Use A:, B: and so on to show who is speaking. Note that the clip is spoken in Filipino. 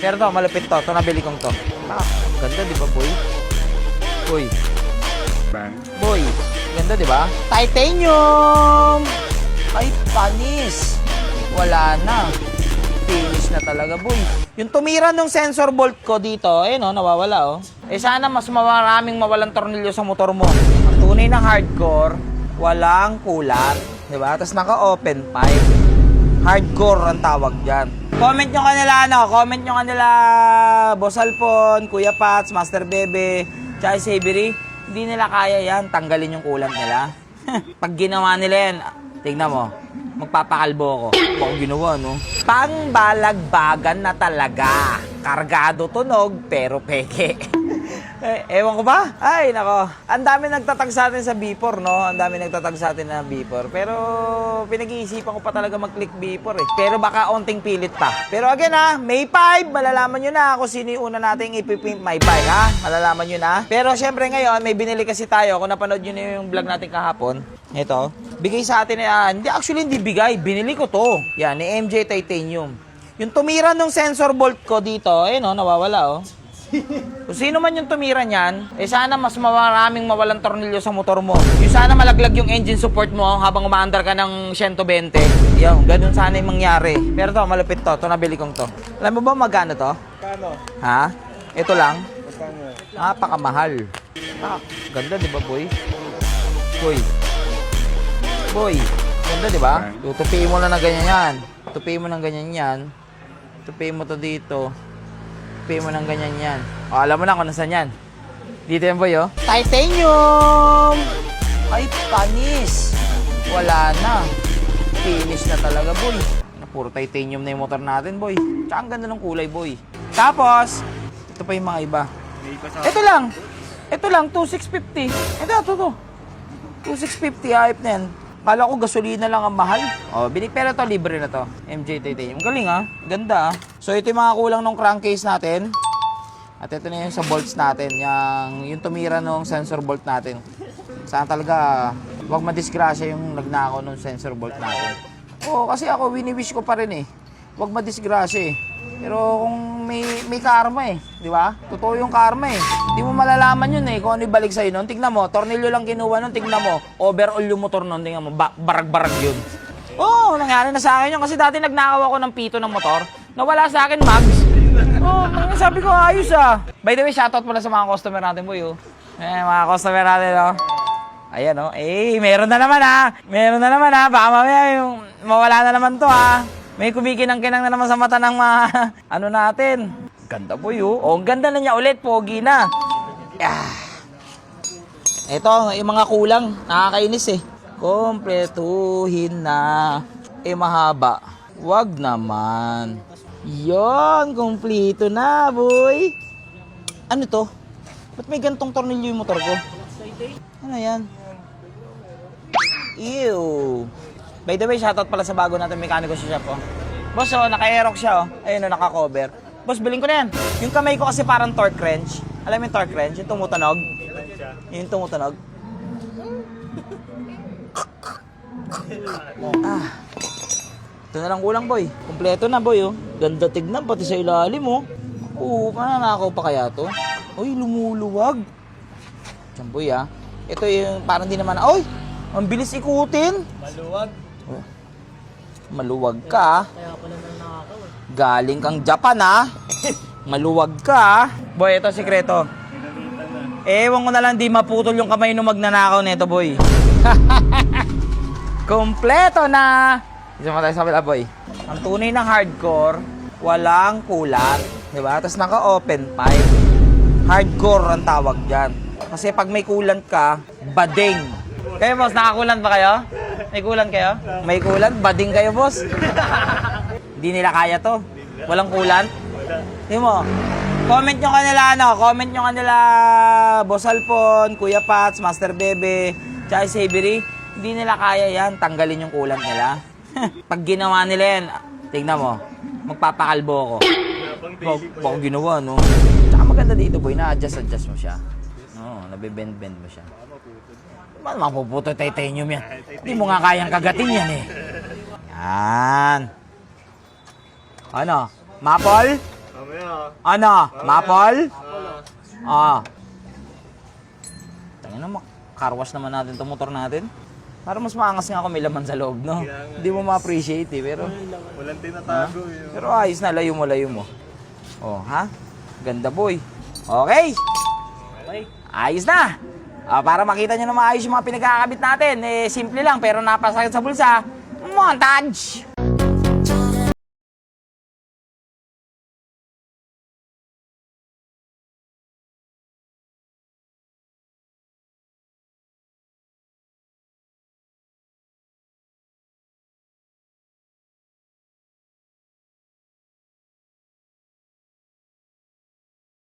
A: Pero to, malupit to. Ito nabili kong to. Ah, ganda, di ba, boy? Boy. Boy. Ganda, di ba? Titanium! Ay, panis. Wala na. Finish na talaga, boy. Yung tumira ng sensor bolt ko dito, nawawala, oh. Eh, sana mas maraming mawalang tornilyo sa motor mo. Ang tunay ng hardcore, walang kulat. Diba? Tapos naka-open pipe. Hardcore ang tawag dyan. Comment nyo kanila, Boss Alpon, Kuya Pats, Master Bebe, Chai Savery. Hindi nila kaya yan, tanggalin yung kulant nila. Pag ginawa nila yan, tignan mo, magpapakalbo ako. Baka ginawa, no? Pangbalagbagan na talaga. Kargado tunog, pero peke. Ewan ko ba? Ay, nako. Ang dami nagtatag sa atin sa B4, no? Ang dami nagtatag sa atin na B4. Pero pinag-iisipan ko pa talaga mag-click B4, eh. Pero baka onting pilit pa. Pero again, May 5, malalaman nyo na kung sino yung una nating ipipimp my bike, ha? Malalaman nyo na. Pero syempre ngayon, may binili kasi tayo. Kung napanood nyo na yung vlog natin kahapon, ito, bigay sa atin yan. Hindi bigay. Binili ko to. Yan, ni MJ Titanium. Yung tumira ng sensor bolt ko dito, nawawala, oh. Kung sino man yung tumira niyan, sana mas maraming mawalang tornilyo sa motor mo. Yung sana malaglag yung engine support mo habang umaandar ka ng 120. Yung, ganun sana yung mangyari. Pero to, malupit to. Ito nabili kong to. Alam mo ba magkano to?
B: Kano?
A: Ha? Ito lang?
B: Magkano?
A: Napakamahal. Ganda, di ba, boy? Boy. Boy. Ganda, di ba? Tutupiin mo na ng ganyan yan. Tutupiin mo ng ganyan yan. Tutupiin mo to dito. Pay mo ng ganyan yan. O, alam mo na kung nasan yan. Dito yan, boy, oh. Titanium! Ay, panis. Wala na. Finish na talaga, boy. Puro titanium na yung motor natin, boy. Tsaka ang ganda ng kulay, boy. Tapos, ito pa yung mga iba. Ito lang, 2,650. Ito. 2,650, hype na yan. Kala ko gasolina lang ang mahal. Pero to libre na to. MJ Titanium. Galing, ganda. So ito yung mga kulang ng crankcase natin. At ito na yung sa bolts natin. Yung tumira ng sensor bolt natin. Sana talaga huwag madisgrasya yung nagnakaw ng sensor bolt natin. Kasi ako wini-wish ko pa rin eh. Huwag madisgrasya eh. Pero kung may karma eh, di ba? Totoo yung karma eh. Hindi mo malalaman yun eh kung ano ibalik sa'yo nun. Tignan mo, tornilyo lang kinuha nun. Tignan mo, overall yung motor nun. Tignan mo, barag-barag yun. Nangyari na sa akin yun. Kasi dati nagnakaw ako ng pito ng motor. Nawala sa akin, mags. Sabi ko, ayos By the way, shoutout pala sa mga customer natin, boy. Mga customer natin, Ayan, meron na naman, Meron na naman, Baka mamaya yung mawala na naman to, May kumikinang-kinang na naman sa mata ng mga natin. Ganda, boy, ang ganda na niya ulit. Pogi na. Ito, yung mga kulang. Nakakainis, Kompletuhin na. Mahaba. Wag naman. Yon, kompleto na, boy. Ano to? Ba't may gantong tornilyo yung motor ko? Ano yan? Ew. By the way, shoutout pala sa bago natin mekaniko sa shop, Boss, naka-aerox siya, Ayun, naka-cover. Boss, bilhin ko na yan. Yung kamay ko kasi parang torque wrench. Alam mo yung torque wrench? Yung tumutunog? Yung tumutunog? Ito na lang kulang, boy. Kompleto na, boy, Ganda tignan, pati sa ilalim, mananakaw pa kaya to? Uy, lumuluwag. Diyan, boy, Ito yung parang di naman, ang bilis ikutin.
B: Maluwag.
A: Maluwag ka.
B: Kaya pala nanakaw
A: Galing kang Japan, Maluwag ka, Boy, ito sikreto. Ewan ko na lang di maputol yung kamay nung magnanakaw nito, boy. Kompleto na. Isa mo tayo sa kabila, boy. Ang tunay ng hardcore, walang kulat. Diba? Tapos naka-open pipe. Hardcore ang tawag dyan. Kasi pag may kulant ka, bading. Kayo, boss, nakakulant ba kayo? May kulant kayo? May kulant? Bading kayo, boss? Hindi nila kaya to. Walang kulant? Hindi mo. Comment nyo kanila, Boss Alpon, Kuya Pats, Master Bebe, Chai Savery. Hindi nila kaya yan, tanggalin yung kulant nila. Pag ginawa nila yan, tignan mo, magpapakalbo ako. Baka ginawa, no? Tsaka maganda dito, boy, na-adjust mo siya. Nabibend-bend mo siya. Mapuputo titanium yan. Hindi mo nga kayang kagatin yan, Yan. Ano? Maple?
B: Mamaya.
A: Ano? Maple? Tangin na, carwash naman natin itong motor natin. Para mas maangas nga ako may laman sa loob, no? Hindi mo ma-appreciate eh, pero...
B: Walang tinatago eh.
A: Pero ayos na, layo mo. Oh, ha? Ganda, boy. Okay. Ayos na. Para makita nyo na maayos yung mga pinagkakabit natin. Simple lang, pero napasakit sa bulsa. Montage!